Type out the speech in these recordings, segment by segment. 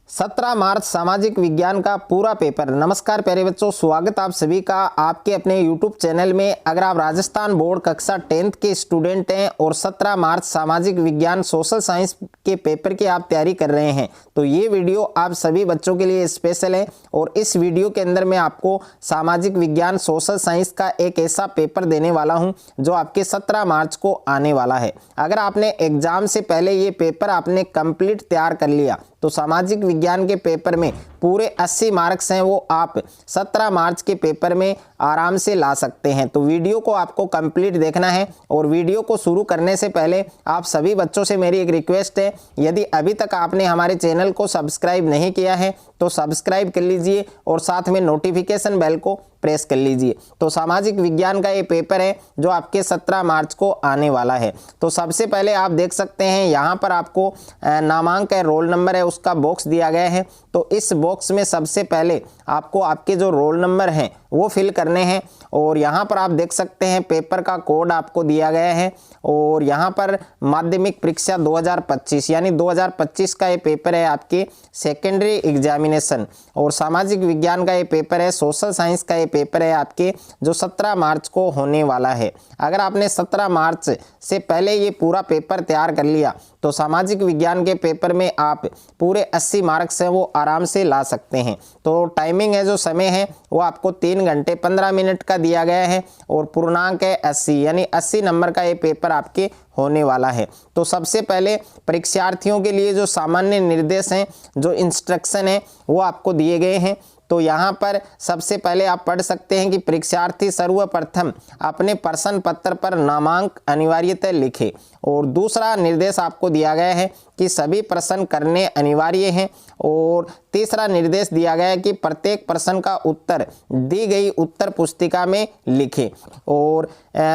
17 मार्च सामाजिक विज्ञान का पूरा पेपर। नमस्कार प्यारे बच्चों, स्वागत आप सभी का आपके अपने YouTube चैनल में। अगर आप राजस्थान बोर्ड कक्षा 10th के स्टूडेंट हैं और 17 मार्च सामाजिक विज्ञान सोशल साइंस के पेपर की आप तैयारी कर रहे हैं तो ये वीडियो आप सभी बच्चों के लिए स्पेशल है। और इस वीडियो के अंदर मैं आपको सामाजिक विज्ञान सोशल साइंस का एक ऐसा पेपर देने वाला हूँ जो आपके 17 मार्च को आने वाला है। अगर आपने एग्जाम से पहले ये पेपर आपने कंप्लीट तैयार कर लिया तो सामाजिक विज्ञान के पेपर में पूरे 80 मार्क्स हैं वो आप 17 मार्च के पेपर में आराम से ला सकते हैं। तो वीडियो को आपको कंप्लीट देखना है। और वीडियो को शुरू करने से पहले आप सभी बच्चों से मेरी एक रिक्वेस्ट है, यदि अभी तक आपने हमारे चैनल को सब्सक्राइब नहीं किया है तो सब्सक्राइब कर लीजिए और साथ में नोटिफिकेशन बेल को प्रेस कर लीजिए। तो सामाजिक विज्ञान का ये पेपर है जो आपके 17 मार्च को आने वाला है। तो सबसे पहले आप देख सकते हैं यहाँ पर आपको नामांक है, रोल नंबर है, उसका बॉक्स दिया गया है। तो इस बॉक्स में सबसे पहले आपको आपके जो रोल नंबर हैं वो फिल करने हैं। और यहाँ पर आप देख सकते हैं पेपर का कोड आपको दिया गया है। और यहाँ पर माध्यमिक परीक्षा 2025 यानी 2025 का ये पेपर है आपके सेकेंडरी एग्जामिनेशन। और सामाजिक विज्ञान का ये पेपर है, सोशल साइंस का ये पेपर है आपके जो 17 मार्च को होने वाला है। अगर आपने 17 मार्च से पहले ये पूरा पेपर तैयार कर लिया तो सामाजिक विज्ञान के पेपर में आप पूरे 80 मार्क्स हैं वो आराम से ला सकते हैं। तो टाइमिंग है, जो समय है वो आपको 3 घंटे 15 मिनट का दिया गया है। और पूर्णांक है 80 यानी 80 नंबर का ये पेपर आपके होने वाला है। तो सबसे पहले परीक्षार्थियों के लिए जो सामान्य निर्देश हैं, जो इंस्ट्रक्शन है वो आपको दिए गए हैं। तो यहाँ पर सबसे पहले आप पढ़ सकते हैं कि परीक्षार्थी सर्वप्रथम अपने प्रश्न पत्र पर नामांक अनिवार्यतः लिखे। और दूसरा निर्देश आपको दिया गया है कि सभी प्रश्न करने अनिवार्य हैं। और तीसरा निर्देश दिया गया है कि प्रत्येक प्रश्न का उत्तर दी गई उत्तर पुस्तिका में लिखें। और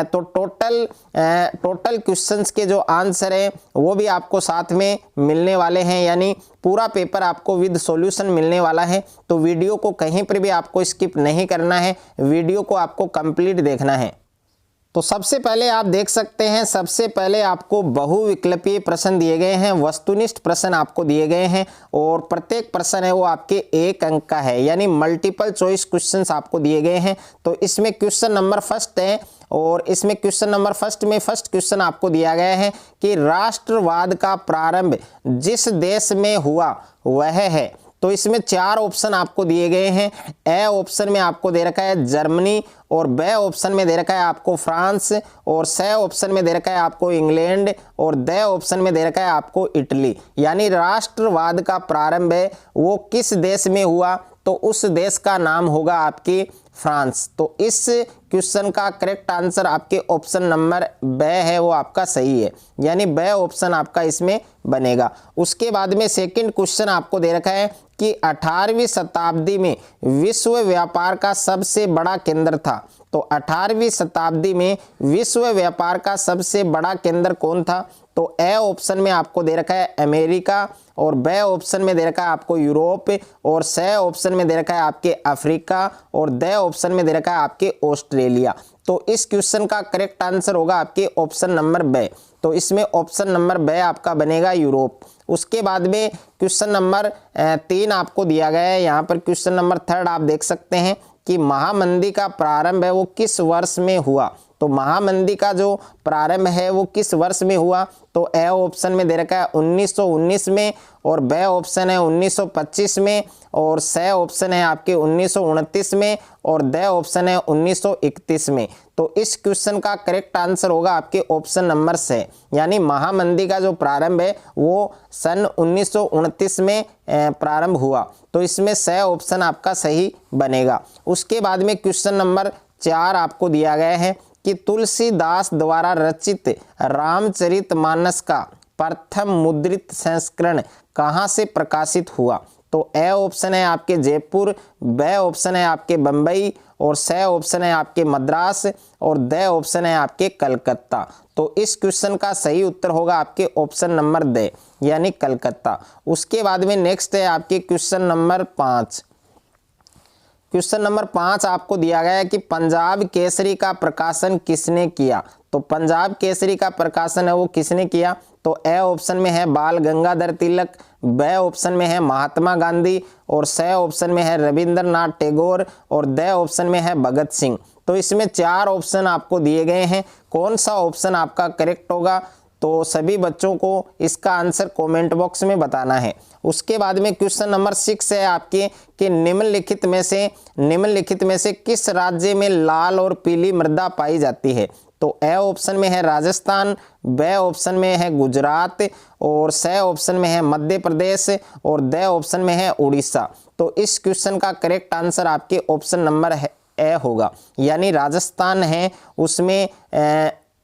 तो टोटल क्वेश्चंस के जो आंसर हैं वो भी आपको साथ में मिलने वाले हैं, यानी पूरा पेपर आपको विद सॉल्यूशन मिलने वाला है। तो वीडियो को कहीं पर भी आपको स्किप नहीं करना है, वीडियो को आपको कंप्लीट देखना है। तो सबसे पहले आप देख सकते हैं, सबसे पहले आपको बहुविकल्पीय प्रश्न दिए गए हैं, वस्तुनिष्ठ प्रश्न आपको दिए गए हैं। और प्रत्येक प्रश्न है वो आपके 1 अंक का है, यानी मल्टीपल चॉइस क्वेश्चंस आपको दिए गए हैं। तो इसमें क्वेश्चन नंबर फर्स्ट है और इसमें क्वेश्चन नंबर फर्स्ट में फर्स्ट क्वेश्चन आपको दिया गया है कि राष्ट्रवाद का प्रारंभ जिस देश में हुआ वह है। तो इसमें 4 ऑप्शन आपको दिए गए हैं। ए ऑप्शन में आपको दे रखा है जर्मनी, और बी ऑप्शन में दे रखा है आपको फ्रांस, और सी ऑप्शन में दे रखा है आपको इंग्लैंड, और डी ऑप्शन में दे रखा है आपको इटली। यानी राष्ट्रवाद का प्रारंभ है वो किस देश में हुआ तो उस देश का नाम होगा आपकी फ्रांस। तो इस क्वेश्चन का करेक्ट आंसर आपके ऑप्शन नंबर बी है, वो आपका सही है, यानी बी ऑप्शन आपका इसमें बनेगा। उसके बाद में सेकंड क्वेश्चन आपको दे रखा है कि 18वीं शताब्दी में विश्व व्यापार का सबसे बड़ा केंद्र था। तो 18वीं शताब्दी में विश्व व्यापार का सबसे बड़ा केंद्र कौन था? तो ए ऑप्शन में आपको दे रखा है अमेरिका, और बी ऑप्शन में दे रखा है आपको यूरोप, और सी ऑप्शन में दे रखा है आपके अफ्रीका, और डी ऑप्शन में दे रखा है आपके ऑस्ट्रेलिया। तो इस क्वेश्चन का करेक्ट आंसर होगा आपके ऑप्शन नंबर बी। तो इसमें ऑप्शन नंबर बी आपका बनेगा यूरोप। उसके बाद में क्वेश्चन नंबर 3 आपको दिया गया है। यहाँ पर क्वेश्चन नंबर 3 आप देख सकते हैं कि महामंदी का प्रारंभ है वो किस वर्ष में हुआ। तो महामंदी का जो प्रारंभ है वो किस वर्ष में हुआ? तो ए ऑप्शन में दे रखा है 1919 में, और बी ऑप्शन है 1925 में, और सी ऑप्शन है आपके 1929 में, और डी ऑप्शन है 1931 में। तो इस क्वेश्चन का करेक्ट आंसर होगा आपके ऑप्शन नंबर से, यानी महामंदी का जो प्रारंभ है वो सन 1929 में प्रारंभ हुआ। तो इसमें सी ऑप्शन आपका सही बनेगा। उसके बाद में क्वेश्चन नंबर 4 आपको दिया गया है कि तुलसीदास द्वारा रचित रामचरितमानस का प्रथम मुद्रित संस्करण कहाँ से प्रकाशित हुआ? तो ए ऑप्शन है आपके जयपुर, बी ऑप्शन है आपके बम्बई, और सी ऑप्शन है आपके मद्रास, और डी ऑप्शन है आपके कलकत्ता। तो इस क्वेश्चन का सही उत्तर होगा आपके ऑप्शन नंबर डी, यानी कलकत्ता। उसके बाद में नेक्स्ट है आपके क्वेश्चन नंबर 5। क्वेश्चन नंबर 5 आपको दिया गया है कि पंजाब केसरी का प्रकाशन किसने किया। तो पंजाब केसरी का प्रकाशन है वो किसने किया। तो ए ऑप्शन में है बाल गंगाधर तिलक, बी ऑप्शन में है महात्मा गांधी और सी ऑप्शन में है रविंद्रनाथ टैगोर और डी ऑप्शन में है भगत सिंह। तो इसमें 4 ऑप्शन आपको दिए गए हैं, कौन सा ऑप्शन आपका करेक्ट होगा तो सभी बच्चों को इसका आंसर कमेंट बॉक्स में बताना है। उसके बाद में क्वेश्चन नंबर 6 है आपके कि निम्नलिखित में से किस राज्य में लाल और पीली मृदा पाई जाती है। तो ए ऑप्शन में है राजस्थान, बी ऑप्शन में है गुजरात और सी ऑप्शन में है मध्य प्रदेश और डी ऑप्शन में है उड़ीसा। तो इस क्वेश्चन का करेक्ट आंसर आपके ऑप्शन नंबर ए होगा, यानी राजस्थान है उसमें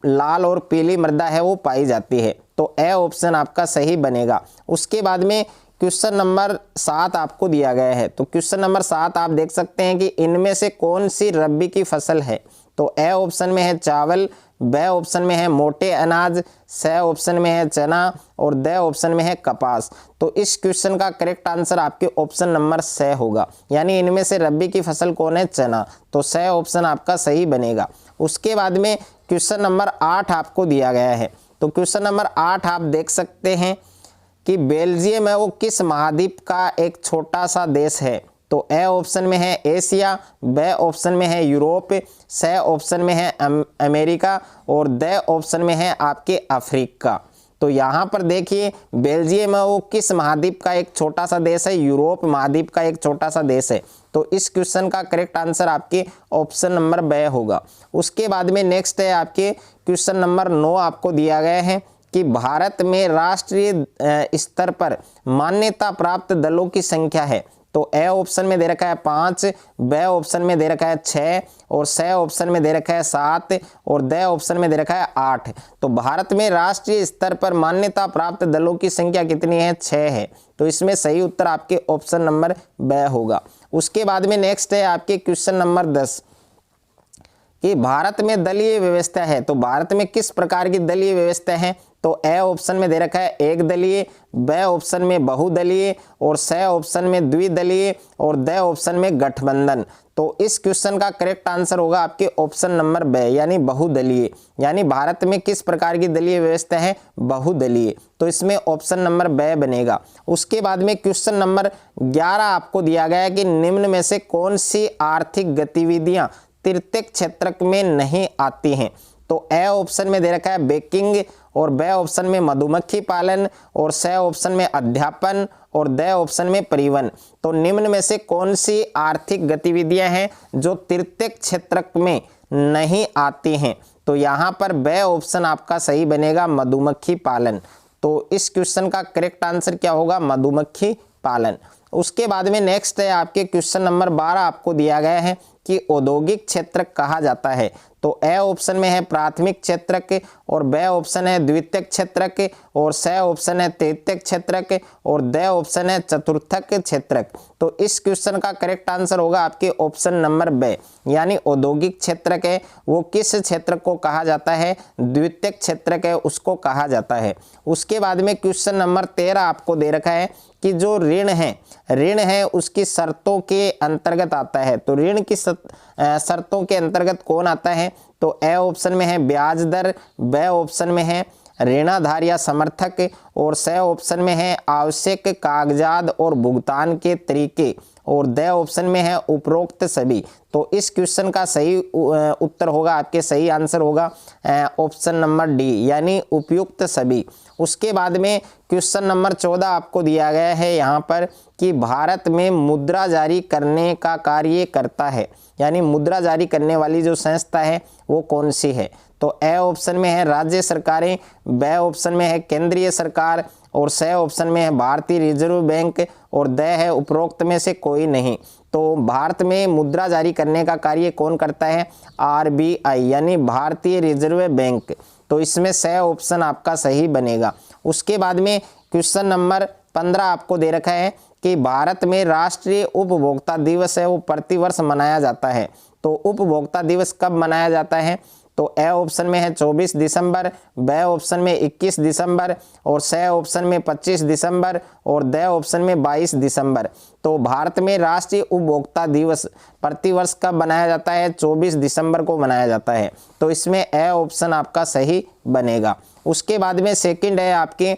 लाल और पीली मृदा है वो पाई जाती है। तो ए ऑप्शन आपका सही बनेगा। उसके बाद में क्वेश्चन नंबर 7 आपको दिया गया है। तो क्वेश्चन नंबर 7 आप देख सकते हैं कि इनमें से कौन सी रबी की फसल है। तो ए ऑप्शन में है चावल, बी ऑप्शन में है मोटे अनाज, सी ऑप्शन में है चना और डी ऑप्शन में है कपास। तो इस क्वेश्चन का करेक्ट आंसर आपके ऑप्शन नंबर सी होगा, यानी इनमें से रबी की फसल कौन है, चना। तो सी ऑप्शन आपका सही बनेगा। उसके बाद में क्वेश्चन नंबर 8 आपको दिया गया है। तो क्वेश्चन नंबर 8 आप देख सकते हैं कि बेल्जियम है वो किस महाद्वीप का एक छोटा सा देश है। तो ए ऑप्शन में है एशिया, बी ऑप्शन में है यूरोप, सी ऑप्शन में है अमेरिका और डी ऑप्शन में है आपके अफ्रीका। तो यहाँ पर देखिए बेल्जियम है वो किस महाद्वीप का एक छोटा सा देश है, यूरोप महाद्वीप का एक छोटा सा देश है। तो इस क्वेश्चन का करेक्ट आंसर आपके ऑप्शन नंबर बी होगा। उसके बाद में नेक्स्ट है आपके क्वेश्चन नंबर 9 आपको दिया गया है कि भारत में राष्ट्रीय स्तर पर मान्यता प्राप्त दलों की संख्या है। तो ए ऑप्शन में दे रखा है 5, बी ऑप्शन में दे रखा है 6 और सी ऑप्शन में दे रखा है 7 और डी ऑप्शन में दे रखा है 8। तो भारत में राष्ट्रीय स्तर पर मान्यता प्राप्त दलों की संख्या कितनी है, 6 है। तो इसमें सही उत्तर आपके ऑप्शन नंबर बी होगा। उसके बाद में नेक्स्ट है आपके क्वेश्चन नंबर 10 कि भारत में दलीय व्यवस्था है। तो भारत में किस प्रकार की दलीय व्यवस्था है। तो ए ऑप्शन में दे रखा है एक दलीय, बी ऑप्शन में बहुदलीय और सी ऑप्शन में द्विदलीय और डी ऑप्शन में गठबंधन। तो इस क्वेश्चन का करेक्ट आंसर होगा आपके ऑप्शन नंबर बी, यानी बहुदलीय। यानी भारत में किस प्रकार की दलीय व्यवस्था है, बहुदलीय। तो इसमें ऑप्शन नंबर बी बनेगा। उसके बाद में क्वेश्चन नंबर 11 आपको दिया गया है कि निम्न में से कौन सी आर्थिक गतिविधियां तृतीयक क्षेत्र में नहीं आती हैं। तो ए ऑप्शन में दे रखा है बेकिंग और बी ऑप्शन में मधुमक्खी पालन और सी ऑप्शन में अध्यापन और डी ऑप्शन में परिवहन। तो निम्न में से कौन सी आर्थिक गतिविधियां हैं जो तृतीयक क्षेत्र में नहीं आती हैं। तो यहाँ पर बी ऑप्शन आपका सही बनेगा, मधुमक्खी पालन। तो इस क्वेश्चन का करेक्ट आंसर क्या होगा, मधुमक्खी पालन। उसके बाद में नेक्स्ट है आपके क्वेश्चन नंबर 12 आपको दिया गया है कि औद्योगिक क्षेत्र कहा जाता है। तो ए ऑप्शन में है प्राथमिक क्षेत्रक और बी ऑप्शन है द्वितीयक क्षेत्रक और सी ऑप्शन है तृतीयक क्षेत्रक और डी ऑप्शन है चतुर्थक क्षेत्रक। तो इस क्वेश्चन का करेक्ट आंसर होगा आपके ऑप्शन नंबर बी, यानी औद्योगिक क्षेत्रक है वो किस क्षेत्र को कहा जाता है, द्वितीयक क्षेत्रक है उसको कहा जाता है। उसके बाद में क्वेश्चन नंबर 13 आपको दे रखा है कि जो ऋण है उसकी शर्तों के अंतर्गत आता है। तो ऋण की शर्तों के अंतर्गत कौन आता है। तो ए ऑप्शन में है ब्याज दर, बी ऑप्शन में है ऋणाधार या समर्थक और सी ऑप्शन में है आवश्यक कागजात और भुगतान के तरीके और डी ऑप्शन में है उपरोक्त सभी। तो इस क्वेश्चन का सही उत्तर होगा, आपके सही आंसर होगा ऑप्शन नंबर डी, यानी उपयुक्त सभी। उसके बाद में क्वेश्चन नंबर 14 आपको दिया गया है यहाँ पर कि भारत में मुद्रा जारी करने का कार्य करता है, यानी मुद्रा जारी करने वाली जो संस्था है वो कौन सी है। तो ए ऑप्शन में है राज्य सरकारें, बी ऑप्शन में है केंद्रीय सरकार और सी ऑप्शन में है भारतीय रिजर्व बैंक और डी है उपरोक्त में से कोई नहीं। तो भारत में मुद्रा जारी करने का कार्य कौन करता है, आरबीआई, यानी भारतीय रिजर्व बैंक। तो इसमें सी ऑप्शन आपका सही बनेगा। उसके बाद में क्वेश्चन नंबर 15 आपको दे रखा है कि भारत में राष्ट्रीय उपभोक्ता दिवस है वो प्रतिवर्ष मनाया जाता है। तो उपभोक्ता दिवस कब मनाया जाता है। तो ए ऑप्शन में है 24 दिसंबर, ब ऑप्शन में 21 दिसंबर और स ऑप्शन में 25 दिसंबर और द ऑप्शन में 22 दिसंबर। तो भारत में राष्ट्रीय उपभोक्ता दिवस प्रतिवर्ष कब मनाया जाता है? 24 दिसंबर को मनाया जाता है। तो इसमें ए ऑप्शन आपका सही बनेगा। उसके बाद में सेकंड है आपके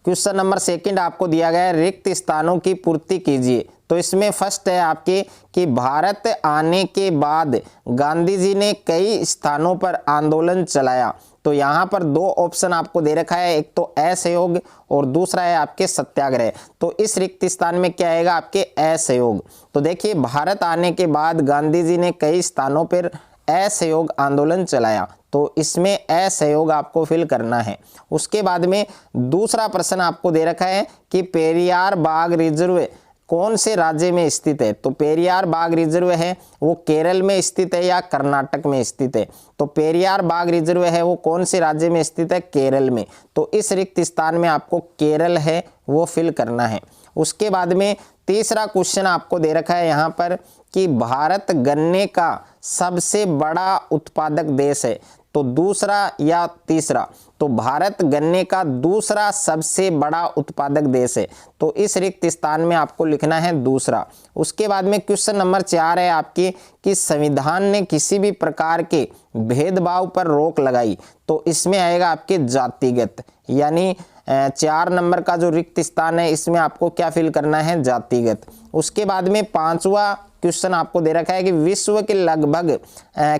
क्वेश्चन नंबर सेकंड आपको दिया गया है रिक्त स्थानों की पूर्ति कीजिए। तो इसमें फर्स्ट है आपके कि भारत आने के बाद गांधी जी ने कई स्थानों पर आंदोलन चलाया। तो यहाँ पर दो ऑप्शन आपको दे रखा है, एक तो असहयोग और दूसरा है आपके सत्याग्रह। तो इस रिक्त स्थान में क्या आएगा? आपके असहयोग। तो देखिए भारत आने के बाद गांधी जी ने कई स्थानों पर असहयोग आंदोलन चलाया, तो इसमें असहयोग आपको फिल करना है। उसके बाद में दूसरा प्रश्न आपको दे रखा है कि पेरियार बाग रिजर्व कौन से राज्य में स्थित है? तो पेरियार बाग रिजर्व है वो केरल में स्थित है या कर्नाटक में स्थित है? तो पेरियार बाग रिजर्व है वो कौन से राज्य में स्थित है? केरल में। तो इस रिक्त स्थान में आपको केरल है वो फिल करना है। उसके बाद में तीसरा क्वेश्चन आपको दे रखा है यहाँ पर कि भारत गन्ने का सबसे बड़ा उत्पादक देश है। तो दूसरा या तीसरा? तो भारत गन्ने का दूसरा सबसे बड़ा उत्पादक देश है। तो इस रिक्त स्थान में आपको लिखना है दूसरा। उसके बाद में क्वेश्चन नंबर 4 है आपके कि संविधान ने किसी भी प्रकार के भेदभाव पर रोक लगाई। तो इसमें आएगा आपके जातिगत, यानी 4 नंबर का जो रिक्त स्थान है इसमें आपको क्या फिल करना है? जातिगत। उसके बाद में 5वां क्वेश्चन आपको दे रखा है कि विश्व के लगभग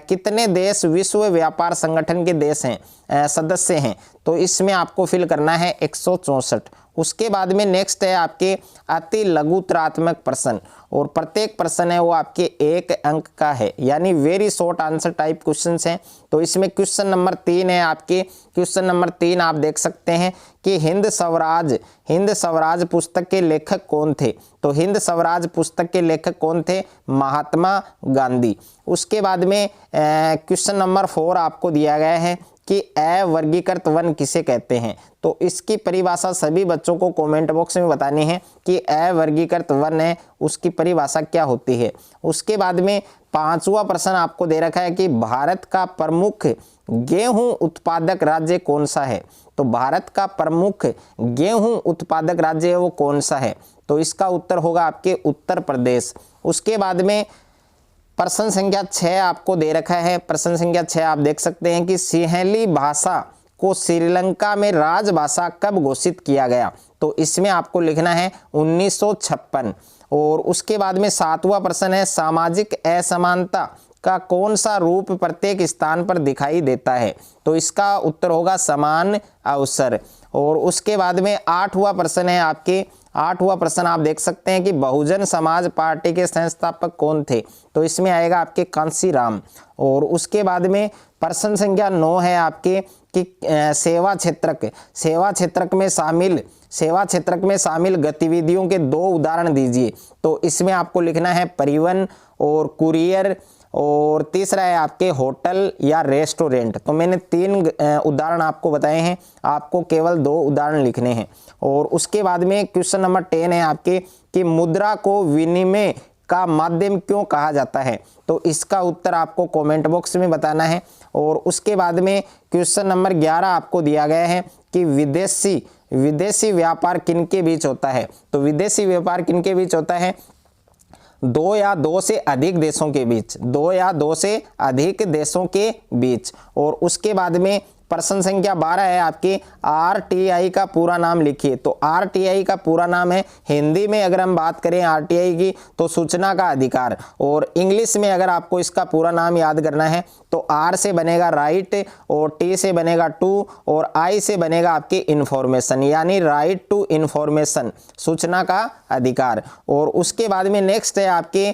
कितने देश विश्व व्यापार संगठन के देश हैं सदस्य हैं? तो इसमें आपको फिल करना है 164। उसके बाद में नेक्स्ट है आपके अति लघुतरात्मक प्रश्न और प्रत्येक प्रश्न है वो आपके 1 अंक का है, यानी very short answer type questions हैं। तो इसमें क्वेश्चन नंबर 3 है आपके क्वेश्चन नंबर 3 आप देख सकते हैं कि हिंद स्वराज पुस्तक के लेखक कौन थे? तो हिंद स्वराज पुस्तक के लेखक कौन थे? महात्मा गांधी। उसके बाद में क्वेश्चन नंबर 4 आपको दिया गया है कि अवर्गीकृत वन किसे कहते हैं? तो इसकी परिभाषा सभी बच्चों को कमेंट बॉक्स में बतानी है कि अवर्गीकृत वन है उसकी परिभाषा क्या होती है। उसके बाद में 5वां प्रश्न आपको दे रखा है कि भारत का प्रमुख गेहूं उत्पादक राज्य कौन सा है? तो भारत का प्रमुख गेहूं उत्पादक राज्य है वो कौन सा है? तो इसका उत्तर होगा आपके उत्तर प्रदेश। उसके बाद में प्रश्न संख्या 6 आपको दे रखा है। प्रश्न संख्या 6 आप देख सकते हैं कि सिंहली भाषा को श्रीलंका में राजभाषा कब घोषित किया गया? तो इसमें आपको लिखना है 1956। और उसके बाद में 7वां प्रश्न है सामाजिक असमानता का कौन सा रूप प्रत्येक स्थान पर दिखाई देता है? तो इसका उत्तर होगा समान अवसर। और उसके बाद में 8वां प्रश्न है आपके 8वां प्रश्न आप देख सकते हैं कि बहुजन समाज पार्टी के संस्थापक कौन थे? तो इसमें आएगा आपके कांशीराम। और उसके बाद में प्रश्न संख्या 9 है आपके कि सेवा क्षेत्रक में शामिल गतिविधियों के 2 उदाहरण दीजिए। तो इसमें आपको लिखना है परिवहन और कुरियर, और तीसरा है आपके होटल या रेस्टोरेंट। तो मैंने 3 उदाहरण आपको बताए हैं, आपको केवल 2 उदाहरण लिखने हैं। और उसके बाद में क्वेश्चन नंबर 10 है आपके कि मुद्रा को विनिमय का माध्यम क्यों कहा जाता है? तो इसका उत्तर आपको कमेंट बॉक्स में बताना है। और उसके बाद में क्वेश्चन नंबर 11 आपको दिया गया है कि विदेशी व्यापार किनके बीच होता है? तो विदेशी व्यापार किनके बीच होता है? 2 या 2 से अधिक देशों के बीच, 2 या 2 से अधिक देशों के बीच। और उसके बाद में प्रश्न संख्या 12 है आपकी आरटीआई का पूरा नाम लिखिए। तो आरटीआई का पूरा नाम है, हिंदी में अगर हम बात करें आरटीआई की तो सूचना का अधिकार, और इंग्लिश में अगर आपको इसका पूरा नाम याद करना है तो आर से बनेगा राइट और टी से बनेगा टू और आई से बनेगा आपकी इंफॉर्मेशन, यानी राइट टू इंफॉर्मेशन, सूचना का अधिकार। और उसके बाद में नेक्स्ट है आपके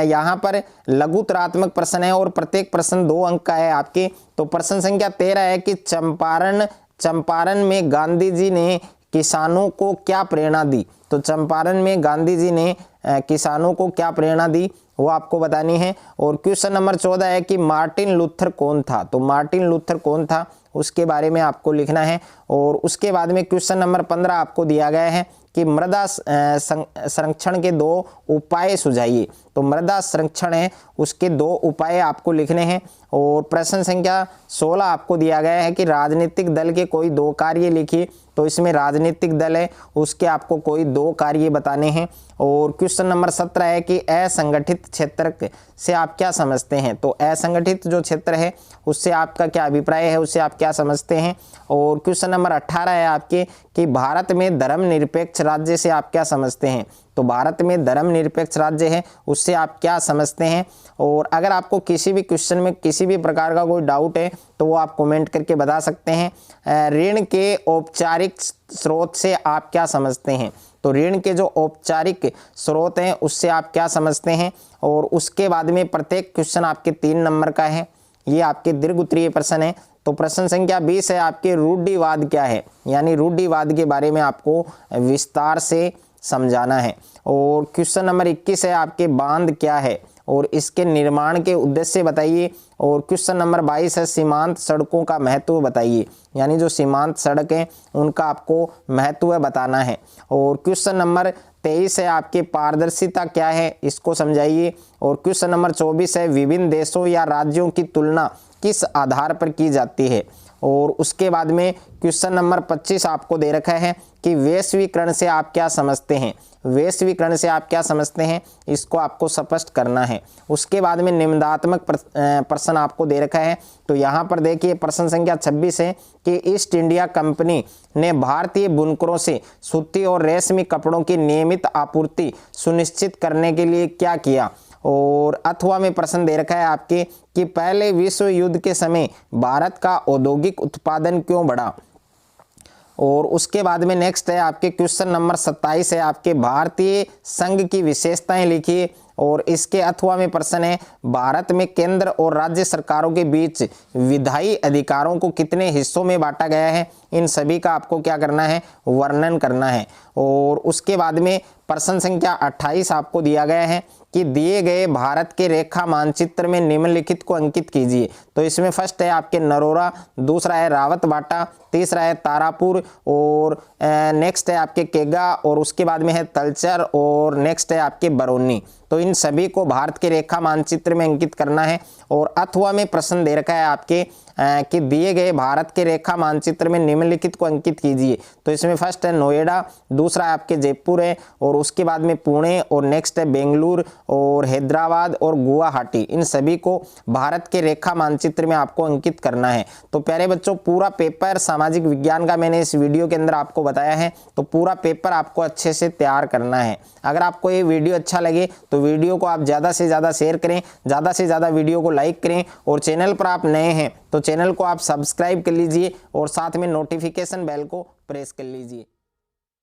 यहाँ पर लघुतरात्मक प्रश्न है और प्रत्येक प्रश्न 2 अंक का है आपके। तो प्रश्न संख्या 13 है कि चंपारण में गांधी जी ने किसानों को क्या प्रेरणा दी? तो चंपारण में गांधी जी ने किसानों को क्या प्रेरणा दी वो आपको बतानी है। और क्वेश्चन नंबर 14 है कि मार्टिन लूथर कौन था? तो मार्टिन लूथर कौन था उसके बारे में आपको लिखना है। और उसके बाद में क्वेश्चन नंबर 15 आपको दिया गया है कि मृदा संरक्षण के 2 उपाय सुझाइए। तो मृदा संरक्षण है उसके 2 उपाय आपको लिखने हैं। और प्रश्न संख्या 16 आपको दिया गया है कि राजनीतिक दल के कोई 2 कार्य लिखिए। तो इसमें राजनीतिक दल है उसके आपको कोई 2 कार्य बताने हैं। और क्वेश्चन नंबर 17 है कि असंगठित क्षेत्र से आप क्या समझते हैं। तो असंगठित जो क्षेत्र है उससे आपका क्या अभिप्राय है, उससे आप क्या समझते हैं। और क्वेश्चन नंबर 18 है आपके कि भारत में धर्मनिरपेक्ष राज्य से आप क्या समझते हैं। तो भारत में धर्मनिरपेक्ष राज्य है उससे आप क्या समझते हैं। और अगर आपको किसी भी क्वेश्चन में किसी भी प्रकार का कोई डाउट है तो वो आप कमेंट करके बता सकते हैं। ऋण के औपचारिक स्रोत से आप क्या समझते हैं। तो ऋण के जो औपचारिक स्रोत हैं उससे आप क्या समझते हैं। और उसके बाद में प्रत्येक क्वेश्चन आपके 3 नंबर का है, ये आपके दीर्घ उत्तरीय प्रश्न है। तो प्रश्न संख्या 20 है आपके रूढ़िवाद क्या है, यानी रूढ़िवाद के बारे में आपको विस्तार से समझाना है। और क्वेश्चन नंबर 21 है आपके बांध क्या है और इसके निर्माण के उद्देश्य बताइए। और क्वेश्चन नंबर 22 है सीमांत सड़कों का महत्व बताइए, यानी जो सीमांत सड़क है उनका आपको महत्व बताना है। और क्वेश्चन नंबर 23 है आपके पारदर्शिता क्या है, इसको समझाइए। और क्वेश्चन नंबर 24 है विभिन्न देशों या राज्यों की तुलना किस आधार पर की जाती है। और उसके बाद में क्वेश्चन नंबर 25 आपको दे रखा है कि वैश्वीकरण से आप क्या समझते हैं। वैश्वीकरण से आप क्या समझते हैं, इसको आपको स्पष्ट करना है। उसके बाद में निम्नात्मक प्रश्न आपको दे रखा है। तो यहाँ पर देखिए प्रश्न संख्या 26 है कि ईस्ट इंडिया कंपनी ने भारतीय बुनकरों से सूती और रेशमी कपड़ों की नियमित आपूर्ति सुनिश्चित करने के लिए क्या किया। और अथवा में प्रश्न दे रखा है आपके कि पहले विश्व युद्ध के समय भारत का औद्योगिक उत्पादन क्यों बढ़ा। और उसके बाद में नेक्स्ट है आपके क्वेश्चन नंबर 27 है आपके भारतीय संघ की विशेषताएं लिखिए। और इसके अथवा में प्रश्न है भारत में केंद्र और राज्य सरकारों के बीच विधायी अधिकारों को कितने हिस्सों में बांटा गया है, इन सभी का आपको क्या करना है, वर्णन करना है। और उसके बाद में प्रश्न संख्या 28 आपको दिया गया है कि दिए गए भारत के रेखा मानचित्र में निम्नलिखित को अंकित कीजिए। तो इसमें फर्स्ट है आपके नरोरा, दूसरा है रावतबाटा, तीसरा है तारापुर, और नेक्स्ट है आपके केगा, और उसके बाद में है तलचर, और नेक्स्ट है आपके बरौनी। तो इन सभी को भारत के रेखा मानचित्र में अंकित करना है। और अथवा में प्रश्न दे रखा है आपके कि दिए गए भारत के रेखा मानचित्र में निम्नलिखित को अंकित कीजिए। तो इसमें फर्स्ट है नोएडा, दूसरा आपके जयपुर है, और उसके बाद में पुणे, और नेक्स्ट है बेंगलुरु और हैदराबाद और गुवाहाटी। इन सभी को भारत के रेखा मानचित्र में आपको अंकित करना है। तो प्यारे बच्चों पूरा पेपर सामाजिक विज्ञान का मैंने इस वीडियो के अंदर आपको बताया है। तो पूरा पेपर आपको अच्छे से तैयार करना है। अगर आपको ये वीडियो अच्छा लगे तो वीडियो को आप ज़्यादा से ज़्यादा शेयर करें, ज़्यादा से ज़्यादा वीडियो को लाइक करें, और चैनल पर आप नए हैं तो चैनल को आप सब्सक्राइब कर लीजिए और साथ में नोटिफिकेशन बेल को प्रेस कर लीजिए।